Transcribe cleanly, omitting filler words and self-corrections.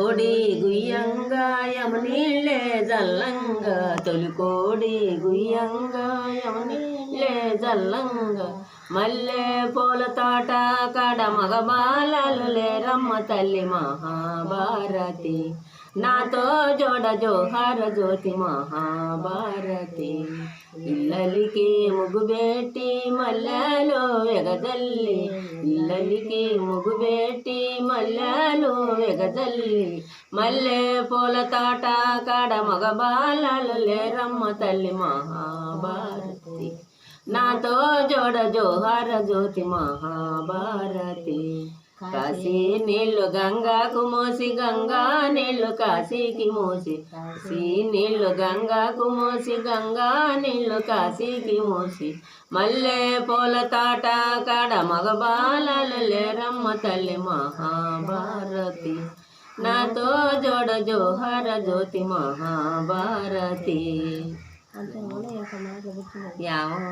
తొలికోడి గుయ్యంగా యమునీళ్ళే జల్లంగా తొలికోడి గుయ్యంగా యమునీళ్ళే జల్లంగా మల్లె పూల తోట కాడ మగబాలలు లేరమ్మ తల్లి మహాభారతి నాతో జోడ జోహార జ్యోతి మహాభారతి ఇల్లలికి ముగ్గుబెట్టి మల్లెలు వెగజల్లి ఇల్లలికి ముగ్గుబెట్టి మల్లెలు వెగజల్లి మల్లె పూల తోట కాడ మగబాలలు లేరమ్మ తల్లి మహాభారతి నాతో జోడ జోహార జ్యోతి మహాభారతి కాశీ నీళ్ళు గంగాకు మోసి గంగా నీళ్ళు కాశీకి మోసి కాశీ నీళ్ళు గంగాకు మోసి గంగా నీళ్ళు కాశీకి మోసి మల్లె పూల తోట కాడ మగబాలలు లేరమ్మ తల్లి మహాభారతి నాతో జోడ జోహార జ్యోతి మహాభారతి.